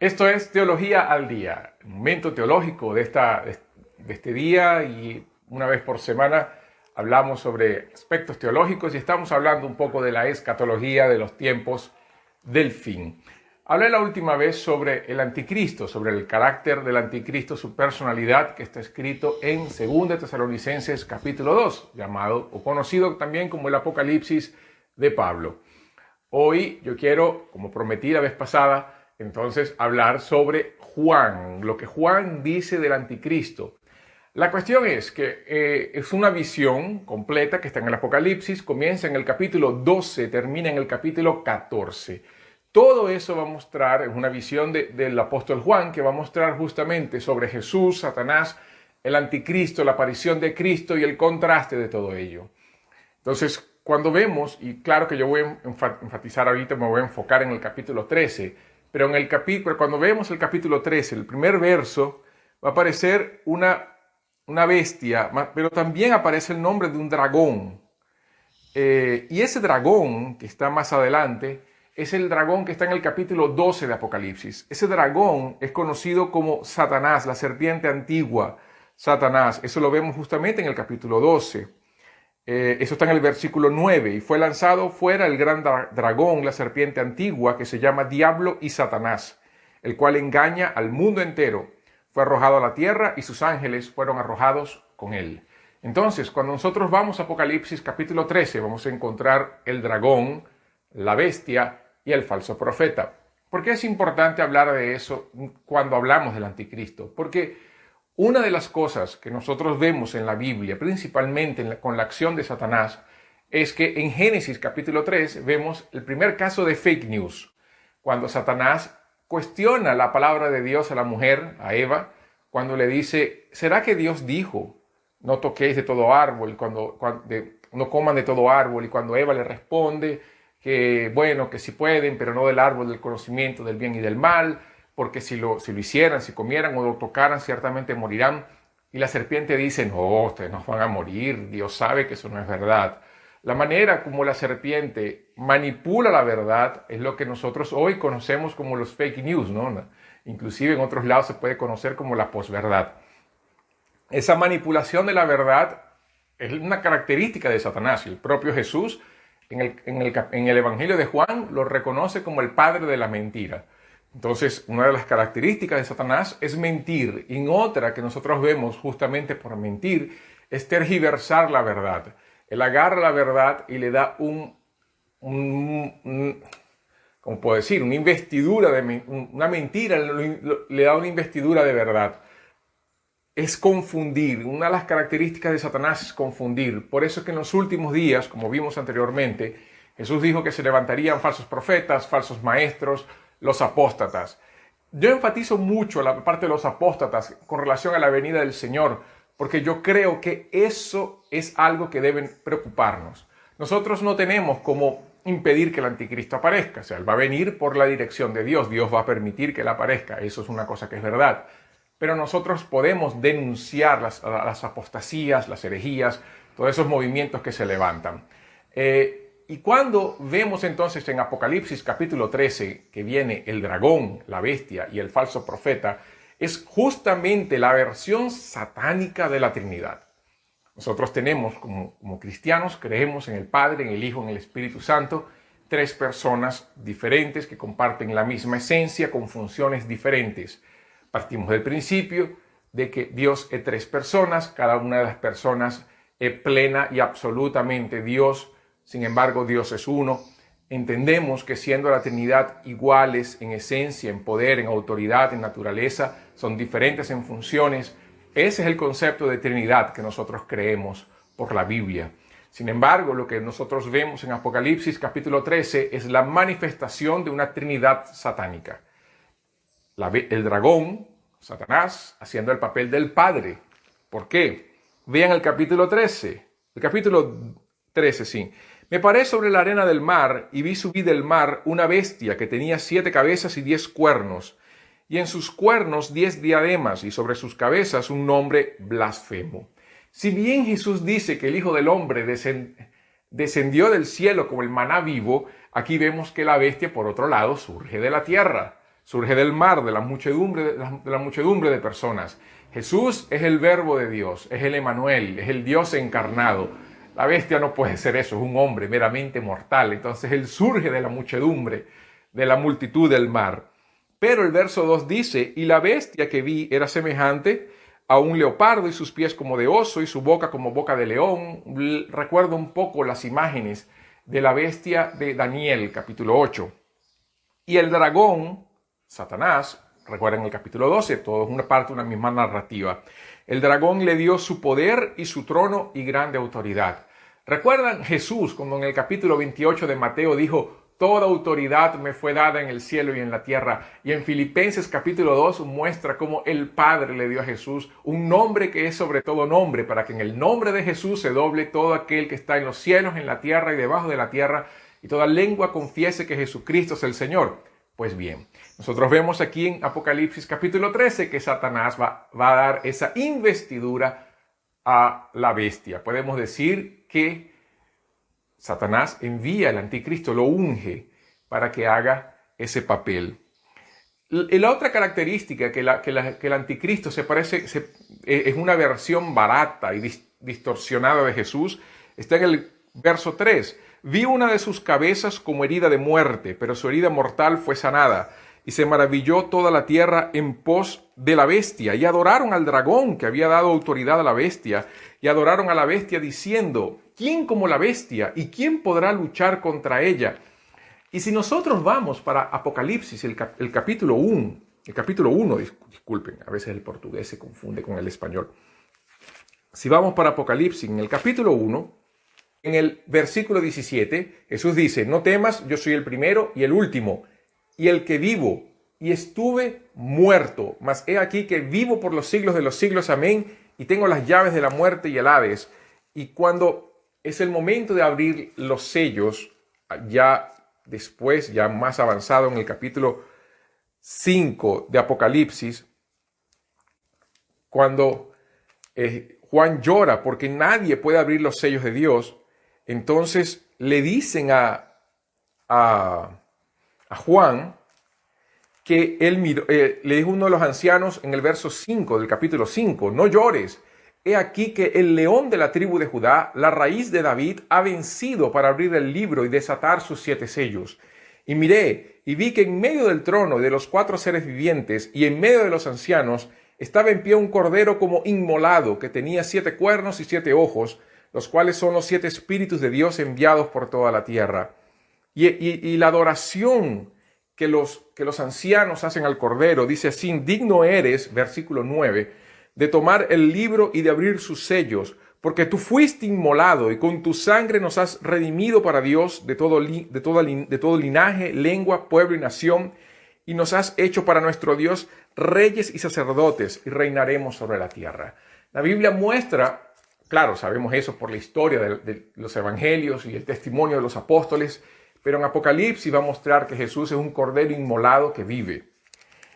Esto es Teología al Día, el momento teológico de este día, y una vez por semana hablamos sobre aspectos teológicos y estamos hablando un poco de la escatología de los tiempos del fin. Hablé la última vez sobre el anticristo, sobre el carácter del anticristo, su personalidad, que está escrito en 2 Tesalonicenses capítulo 2, llamado o conocido también como el Apocalipsis de Pablo. Hoy yo quiero, como prometí la vez pasada, entonces hablar sobre Juan, lo que Juan dice del anticristo. La cuestión es que es una visión completa que está en el Apocalipsis, comienza en el capítulo 12, termina en el capítulo 14. Todo eso va a mostrar, es una visión del apóstol Juan, que va a mostrar justamente sobre Jesús, Satanás, el anticristo, la aparición de Cristo y el contraste de todo ello. Entonces, cuando vemos, y claro que yo voy a enfatizar ahorita, me voy a enfocar en el capítulo 13, pero cuando vemos el capítulo 13, el primer verso, va a aparecer una bestia, pero también aparece el nombre de un dragón. Y ese dragón que está más adelante es el dragón que está en el capítulo 12 de Apocalipsis. Ese dragón es conocido como Satanás, la serpiente antigua, Satanás. Eso lo vemos justamente en el capítulo 12. Eso está en el versículo 9. Y fue lanzado fuera el gran dragón, la serpiente antigua, que se llama Diablo y Satanás, el cual engaña al mundo entero. Fue arrojado a la tierra y sus ángeles fueron arrojados con él. Entonces, cuando nosotros vamos a Apocalipsis capítulo 13, vamos a encontrar el dragón, la bestia y el falso profeta. ¿Por qué es importante hablar de eso cuando hablamos del anticristo? Porque una de las cosas que nosotros vemos en la Biblia, principalmente con la acción de Satanás, es que en Génesis capítulo 3 vemos el primer caso de fake news, cuando Satanás cuestiona la palabra de Dios a la mujer, a Eva, cuando le dice, ¿será que Dios dijo, no toquéis de todo árbol, no coman de todo árbol? Y cuando Eva le responde que, bueno, que sí pueden, pero no del árbol del conocimiento del bien y del mal, porque si lo hicieran, si comieran o lo tocaran, ciertamente morirán. Y la serpiente dice, no, ustedes no van a morir, Dios sabe que eso no es verdad. La manera como la serpiente manipula la verdad es lo que nosotros hoy conocemos como los fake news, ¿no? Inclusive en otros lados se puede conocer como la posverdad. Esa manipulación de la verdad es una característica de Satanás, y el propio Jesús en el Evangelio de Juan lo reconoce como el padre de la mentira. Entonces, una de las características de Satanás es mentir, y otra que nosotros vemos justamente por mentir es tergiversar la verdad. Él agarra la verdad y le da ¿cómo puedo decir? Una investidura, una mentira, le da una investidura de verdad. Es confundir. Una de las características de Satanás es confundir. Por eso es que en los últimos días, como vimos anteriormente, Jesús dijo que se levantarían falsos profetas, falsos maestros, los apóstatas. Yo enfatizo mucho la parte de los apóstatas con relación a la venida del Señor, porque yo creo que eso es algo que deben preocuparnos. Nosotros no tenemos como impedir que el anticristo aparezca, o sea, él va a venir por la dirección de Dios, Dios va a permitir que él aparezca, eso es una cosa que es verdad. Pero nosotros podemos denunciar las apostasías, las herejías, todos esos movimientos que se levantan. Y cuando vemos entonces en Apocalipsis capítulo 13 que viene el dragón, la bestia y el falso profeta, es justamente la versión satánica de la Trinidad. Nosotros tenemos, como cristianos, creemos en el Padre, en el Hijo, en el Espíritu Santo, tres personas diferentes que comparten la misma esencia con funciones diferentes. Partimos del principio de que Dios es tres personas, cada una de las personas es plena y absolutamente Dios. Sin embargo, Dios es uno. Entendemos que siendo la Trinidad iguales en esencia, en poder, en autoridad, en naturaleza, son diferentes en funciones. Ese es el concepto de Trinidad que nosotros creemos por la Biblia. Sin embargo, lo que nosotros vemos en Apocalipsis capítulo 13 es la manifestación de una Trinidad satánica. El dragón, Satanás, haciendo el papel del Padre. ¿Por qué? Vean el capítulo 13. El capítulo 13, sí. Me paré sobre la arena del mar y vi subir del mar una bestia que tenía 7 cabezas y 10 cuernos, y en sus cuernos 10 diademas, y sobre sus cabezas un nombre blasfemo. Si bien Jesús dice que el Hijo del Hombre descendió del cielo como el maná vivo, aquí vemos que la bestia, por otro lado, surge de la tierra. surge del mar, de la muchedumbre de personas. Jesús es el verbo de Dios, es el Emanuel, es el Dios encarnado. La bestia no puede ser eso, es un hombre meramente mortal. Entonces él surge de la muchedumbre, de la multitud del mar. Pero el verso 2 dice, y la bestia que vi era semejante a un leopardo y sus pies como de oso y su boca como boca de león. Recuerdo un poco las imágenes de la bestia de Daniel, capítulo 8. Y el dragón, Satanás, recuerden el capítulo 12, todo es una parte de una misma narrativa. El dragón le dio su poder y su trono y grande autoridad. ¿Recuerdan Jesús cuando en el capítulo 28 de Mateo dijo, toda autoridad me fue dada en el cielo y en la tierra? Y en Filipenses capítulo 2 muestra cómo el Padre le dio a Jesús un nombre que es sobre todo nombre, para que en el nombre de Jesús se doble todo aquel que está en los cielos, en la tierra y debajo de la tierra, y toda lengua confiese que Jesucristo es el Señor. Pues bien, nosotros vemos aquí en Apocalipsis capítulo 13 que Satanás va a dar esa investidura a la bestia. Podemos decir que Satanás envía al anticristo, lo unge para que haga ese papel. La otra característica que el anticristo es una versión barata y distorsionada de Jesús, está en el verso 3. Vi una de sus cabezas como herida de muerte, pero su herida mortal fue sanada. Y se maravilló toda la tierra en pos de la bestia, y adoraron al dragón que había dado autoridad a la bestia, y adoraron a la bestia diciendo, ¿quién como la bestia? ¿Y quién podrá luchar contra ella? Y si nosotros vamos para Apocalipsis, el capítulo 1, disculpen, a veces el portugués se confunde con el español. Si vamos para Apocalipsis, en el capítulo 1, en el versículo 17, Jesús dice, no temas, yo soy el primero y el último, y el que vivo, y estuve muerto, mas he aquí que vivo por los siglos de los siglos, amén, y tengo las llaves de la muerte y el Hades. Y cuando es el momento de abrir los sellos, ya después, ya más avanzado en el capítulo 5 de Apocalipsis, cuando Juan llora porque nadie puede abrir los sellos de Dios, entonces le dicen a Juan que él miró, le dijo uno de los ancianos en el verso 5 del capítulo 5, no llores, he aquí que el león de la tribu de Judá, la raíz de David, ha vencido para abrir el libro y desatar sus 7 sellos. Y miré, y vi que en medio del trono y de los 4 seres vivientes y en medio de los ancianos estaba en pie un cordero como inmolado, que tenía 7 cuernos y 7 ojos, los cuales son los 7 espíritus de Dios enviados por toda la tierra. Y la adoración que los ancianos hacen al Cordero, dice así, digno eres, versículo 9, de tomar el libro y de abrir sus sellos, porque tú fuiste inmolado y con tu sangre nos has redimido para Dios de todo linaje, lengua, pueblo y nación, y nos has hecho para nuestro Dios reyes y sacerdotes, y reinaremos sobre la tierra. La Biblia muestra, claro, sabemos eso por la historia de los evangelios y el testimonio de los apóstoles, pero en Apocalipsis va a mostrar que Jesús es un cordero inmolado que vive.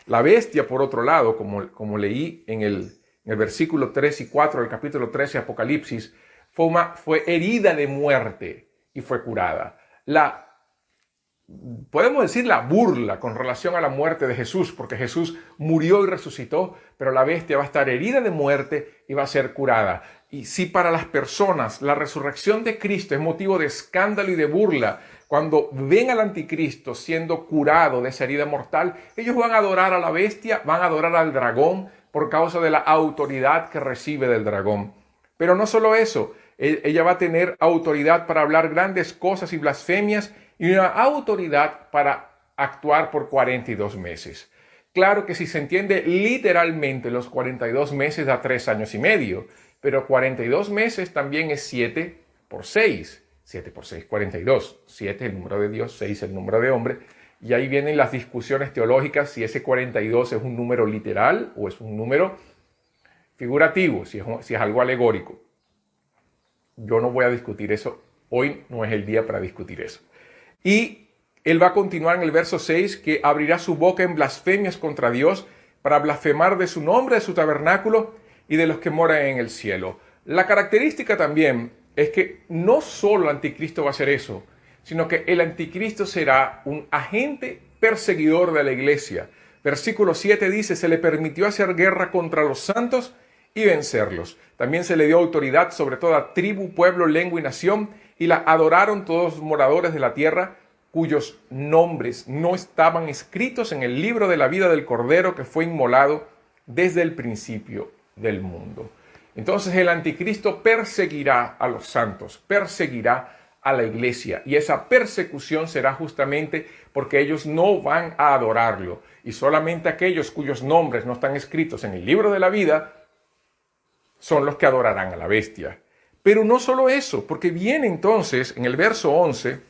La bestia, por otro lado, como leí en el versículo 3 y 4 del capítulo 13 de Apocalipsis, fue herida de muerte y fue curada. Podemos decir la burla con relación a la muerte de Jesús, porque Jesús murió y resucitó, pero la bestia va a estar herida de muerte y va a ser curada. Y si para las personas la resurrección de Cristo es motivo de escándalo y de burla, cuando ven al anticristo siendo curado de esa herida mortal, ellos van a adorar a la bestia, van a adorar al dragón por causa de la autoridad que recibe del dragón. Pero no solo eso, ella va a tener autoridad para hablar grandes cosas y blasfemias y una autoridad para actuar por 42 meses. Claro que si se entiende literalmente los 42 meses da 3 años y medio, pero 42 meses también es 7 por 6. 7 por 6, 42. 7 el número de Dios, 6 el número de hombre. Y ahí vienen las discusiones teológicas si ese 42 es un número literal o es un número figurativo, si es algo alegórico. Yo no voy a discutir eso. Hoy no es el día para discutir eso. Y él va a continuar en el verso 6, que abrirá su boca en blasfemias contra Dios para blasfemar de su nombre, de su tabernáculo y de los que moran en el cielo. La característica también es que no solo el anticristo va a hacer eso, sino que el anticristo será un agente perseguidor de la iglesia. Versículo 7 dice, se le permitió hacer guerra contra los santos y vencerlos. También se le dio autoridad sobre toda tribu, pueblo, lengua y nación, y la adoraron todos los moradores de la tierra, cuyos nombres no estaban escritos en el libro de la vida del Cordero que fue inmolado desde el principio del mundo. Entonces el anticristo perseguirá a los santos, perseguirá a la iglesia, y esa persecución será justamente porque ellos no van a adorarlo, y solamente aquellos cuyos nombres no están escritos en el libro de la vida son los que adorarán a la bestia. Pero no solo eso, porque viene entonces en el verso 11,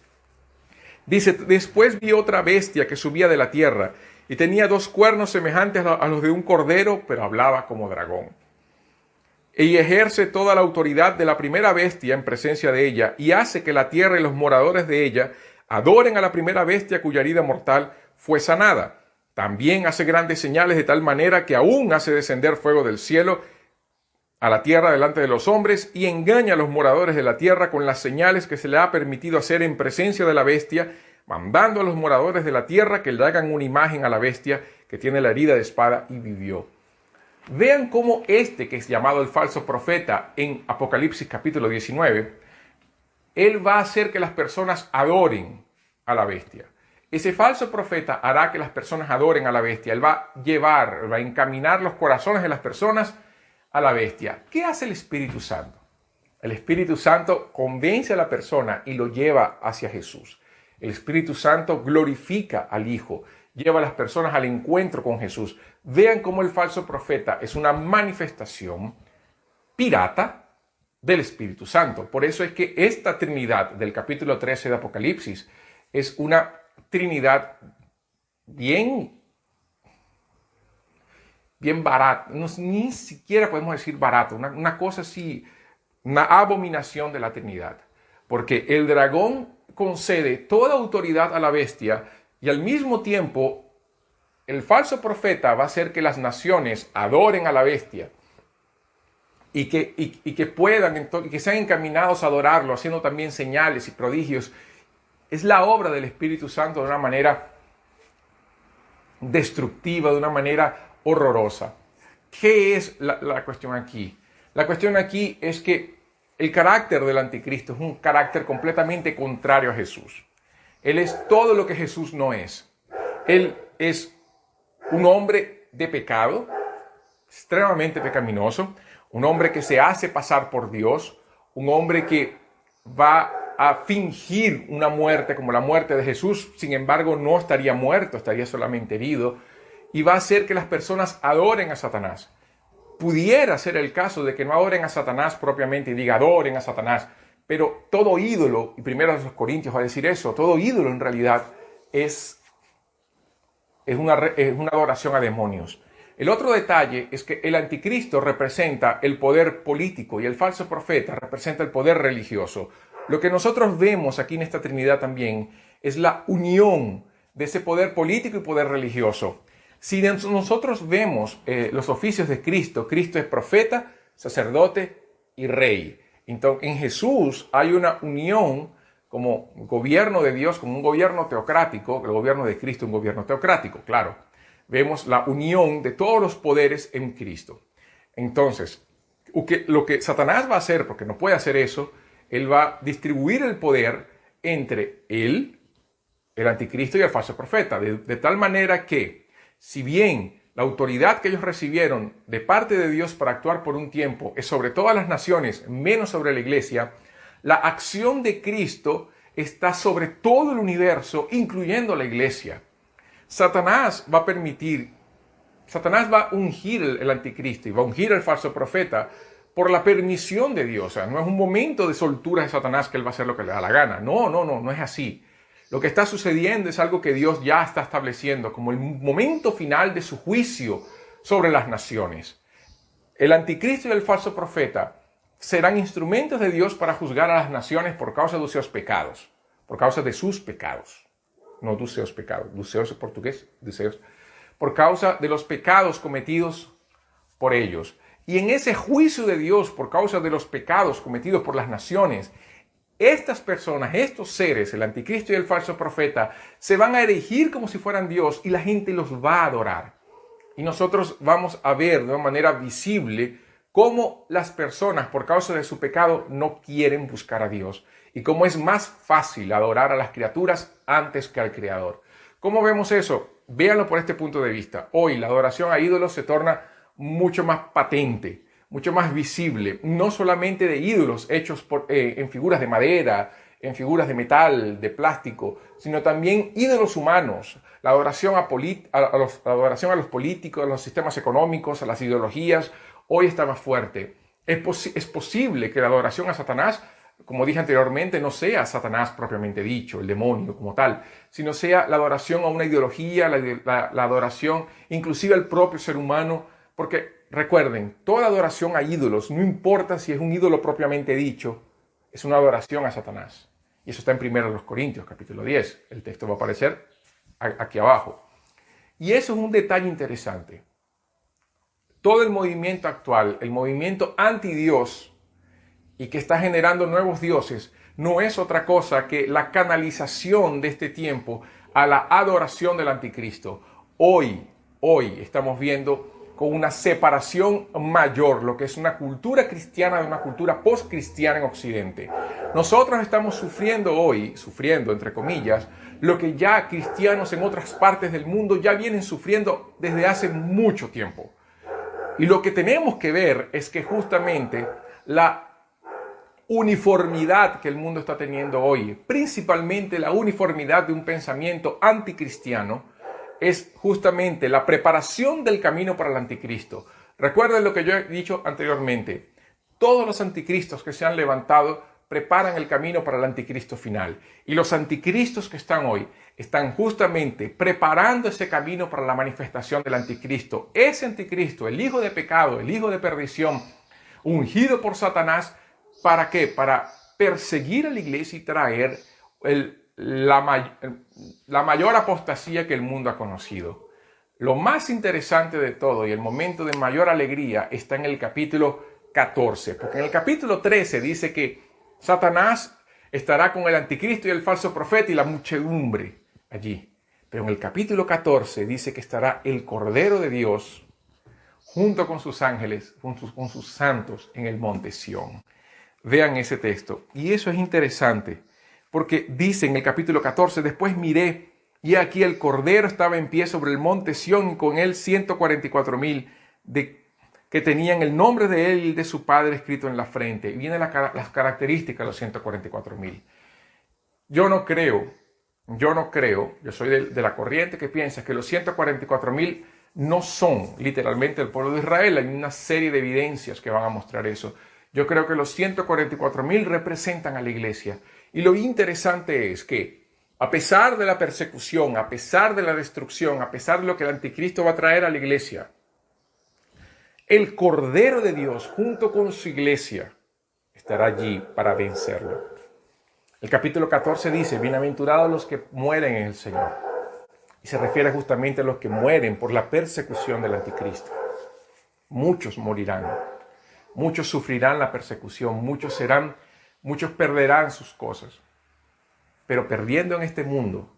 dice, después vi otra bestia que subía de la tierra y tenía 2 cuernos semejantes a los de un cordero, pero hablaba como dragón. Y ejerce toda la autoridad de la primera bestia en presencia de ella y hace que la tierra y los moradores de ella adoren a la primera bestia cuya herida mortal fue sanada. También hace grandes señales de tal manera que aún hace descender fuego del cielo a la tierra delante de los hombres y engaña a los moradores de la tierra con las señales que se le ha permitido hacer en presencia de la bestia, mandando a los moradores de la tierra que le hagan una imagen a la bestia que tiene la herida de espada y vivió. Vean cómo que es llamado el falso profeta en Apocalipsis capítulo 19, él va a hacer que las personas adoren a la bestia. Ese falso profeta hará que las personas adoren a la bestia. Él va a encaminar los corazones de las personas a la bestia. ¿Qué hace el Espíritu Santo? El Espíritu Santo convence a la persona y lo lleva hacia Jesús. El Espíritu Santo glorifica al Hijo, lleva a las personas al encuentro con Jesús. Vean cómo el falso profeta es una manifestación pirata del Espíritu Santo. Por eso es que esta Trinidad del capítulo 13 de Apocalipsis es una Trinidad bien barata, ni siquiera podemos decir barato, una cosa así, una abominación de la Trinidad. Porque el dragón concede toda autoridad a la bestia y al mismo tiempo el falso profeta va a hacer que las naciones adoren a la bestia y que puedan, y que sean encaminados a adorarlo, haciendo también señales y prodigios. Es la obra del Espíritu Santo de una manera destructiva, de una manera horrorosa. ¿Qué es la cuestión aquí? La cuestión aquí es que el carácter del anticristo es un carácter completamente contrario a Jesús. Él es todo lo que Jesús no es. Él es un hombre de pecado, extremadamente pecaminoso, un hombre que se hace pasar por Dios, un hombre que va a fingir una muerte como la muerte de Jesús, sin embargo no estaría muerto, estaría solamente herido, y va a hacer que las personas adoren a Satanás. Pudiera ser el caso de que no adoren a Satanás propiamente y diga adoren a Satanás, pero todo ídolo, y primero los Corintios va a decir eso, todo ídolo en realidad es una adoración a demonios. El otro detalle es que el anticristo representa el poder político y el falso profeta representa el poder religioso. Lo que nosotros vemos aquí en esta Trinidad también es la unión de ese poder político y poder religioso. Si nosotros vemos los oficios de Cristo, Cristo es profeta, sacerdote y rey. Entonces, en Jesús hay una unión como gobierno de Dios, como un gobierno teocrático, el gobierno de Cristo un gobierno teocrático, claro. Vemos la unión de todos los poderes en Cristo. Entonces, lo que Satanás va a hacer, porque no puede hacer eso, él va a distribuir el poder entre él, el anticristo y el falso profeta, de tal manera que, si bien la autoridad que ellos recibieron de parte de Dios para actuar por un tiempo es sobre todas las naciones, menos sobre la iglesia, la acción de Cristo está sobre todo el universo, incluyendo la iglesia. Satanás va a ungir el anticristo y va a ungir al falso profeta por la permisión de Dios. O sea, no es un momento de soltura de Satanás que él va a hacer lo que le da la gana. No es así. Lo que está sucediendo es algo que Dios ya está estableciendo como el momento final de su juicio sobre las naciones. El anticristo y el falso profeta serán instrumentos de Dios para juzgar a las naciones por causa de sus pecados, por causa de sus pecados. No dos seus pecados, dos seus en portugués, dos seus. Por causa de los pecados cometidos por ellos. Y en ese juicio de Dios por causa de los pecados cometidos por las naciones, estas personas, estos seres, el anticristo y el falso profeta, se van a erigir como si fueran Dios y la gente los va a adorar. Y nosotros vamos a ver de una manera visible cómo las personas, por causa de su pecado, no quieren buscar a Dios y cómo es más fácil adorar a las criaturas antes que al Creador. ¿Cómo vemos eso? Véanlo por este punto de vista. Hoy la adoración a ídolos se torna mucho más patente, mucho más visible, no solamente de ídolos hechos en figuras de madera, en figuras de metal, de plástico, sino también ídolos humanos, la adoración la adoración a los políticos, a los sistemas económicos, a las ideologías, hoy está más fuerte. Es posible que la adoración a Satanás, como dije anteriormente, no sea Satanás propiamente dicho, el demonio como tal, sino sea la adoración a una ideología, la adoración inclusive al propio ser humano, porque recuerden, toda adoración a ídolos, no importa si es un ídolo propiamente dicho, es una adoración a Satanás. Y eso está en 1 Corintios, capítulo 10. El texto va a aparecer aquí abajo. Y eso es un detalle interesante. Todo el movimiento actual, el movimiento anti-Dios y que está generando nuevos dioses, no es otra cosa que la canalización de este tiempo a la adoración del anticristo. Hoy estamos viendo con una separación mayor, lo que es una cultura cristiana de una cultura post-cristiana en Occidente. Nosotros estamos sufriendo entre comillas, lo que ya cristianos en otras partes del mundo ya vienen sufriendo desde hace mucho tiempo. Y lo que tenemos que ver es que justamente la uniformidad que el mundo está teniendo hoy, principalmente la uniformidad de un pensamiento anticristiano, es justamente la preparación del camino para el anticristo. Recuerden lo que yo he dicho anteriormente. Todos los anticristos que se han levantado preparan el camino para el anticristo final. Y los anticristos que están hoy están justamente preparando ese camino para la manifestación del anticristo. Ese anticristo, el hijo de pecado, el hijo de perdición, ungido por Satanás, ¿para qué? Para perseguir a la iglesia y traer la mayor apostasía que el mundo ha conocido. Lo más interesante de todo y el momento de mayor alegría está en el capítulo 14, porque en el capítulo 13 dice que Satanás estará con el anticristo y el falso profeta y la muchedumbre allí. Pero en el capítulo 14 dice que estará el Cordero de Dios junto con sus ángeles, con sus santos en el monte Sión. Vean ese texto. Y eso es interesante, porque dice en el capítulo 14, después miré, y aquí el Cordero estaba en pie sobre el monte Sión, y con él 144,000 que tenían el nombre de él y de su padre escrito en la frente. Y vienen las características de los 144,000. Yo no creo, yo soy de la corriente que piensa que los 144,000 no son literalmente el pueblo de Israel. Hay una serie de evidencias que van a mostrar eso. Yo creo que los 144,000 representan a la iglesia. Y lo interesante es que, a pesar de la persecución, a pesar de la destrucción, a pesar de lo que el anticristo va a traer a la iglesia, el Cordero de Dios, junto con su iglesia, estará allí para vencerlo. El capítulo 14 dice, bienaventurados los que mueren en el Señor. Y se refiere justamente a los que mueren por la persecución del anticristo. Muchos morirán. Muchos sufrirán la persecución, muchos perderán sus cosas. Pero perdiendo en este mundo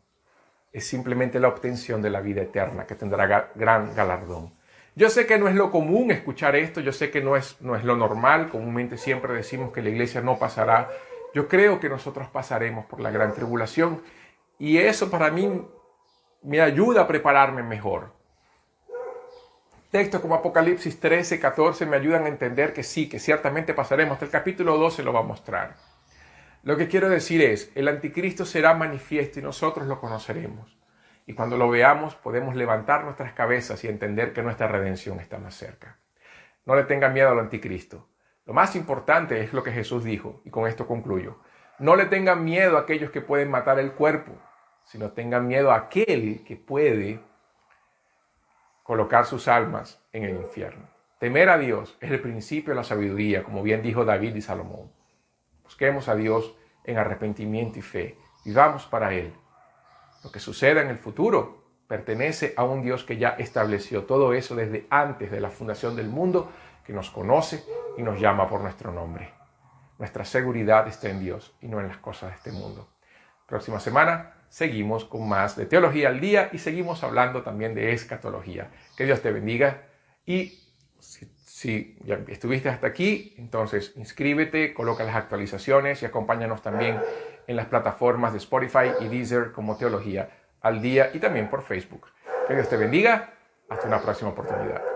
es simplemente la obtención de la vida eterna que tendrá gran galardón. Yo sé que no es lo común escuchar esto, yo sé que no es lo normal, comúnmente siempre decimos que la iglesia no pasará. Yo creo que nosotros pasaremos por la gran tribulación y eso para mí me ayuda a prepararme mejor. Textos como Apocalipsis 13, 14 me ayudan a entender que sí, que ciertamente pasaremos. Hasta el capítulo 12 lo va a mostrar. Lo que quiero decir es, el anticristo será manifiesto y nosotros lo conoceremos. Y cuando lo veamos podemos levantar nuestras cabezas y entender que nuestra redención está más cerca. No le tengan miedo al anticristo. Lo más importante es lo que Jesús dijo, y con esto concluyo. No le tengan miedo a aquellos que pueden matar el cuerpo, sino tengan miedo a aquel que puede colocar sus almas en el infierno. Temer a Dios es el principio de la sabiduría, como bien dijo David y Salomón. Busquemos a Dios en arrepentimiento y fe. Vivamos para Él. Lo que suceda en el futuro pertenece a un Dios que ya estableció todo eso desde antes de la fundación del mundo, que nos conoce y nos llama por nuestro nombre. nuestra seguridad esté en Dios y no en las cosas de este mundo. Próxima semana seguimos con más de Teología al Día y seguimos hablando también de escatología. Que Dios te bendiga y si ya estuviste hasta aquí, entonces inscríbete, coloca las actualizaciones y acompáñanos también en las plataformas de Spotify y Deezer como Teología al Día y también por Facebook. Que Dios te bendiga. Hasta una próxima oportunidad.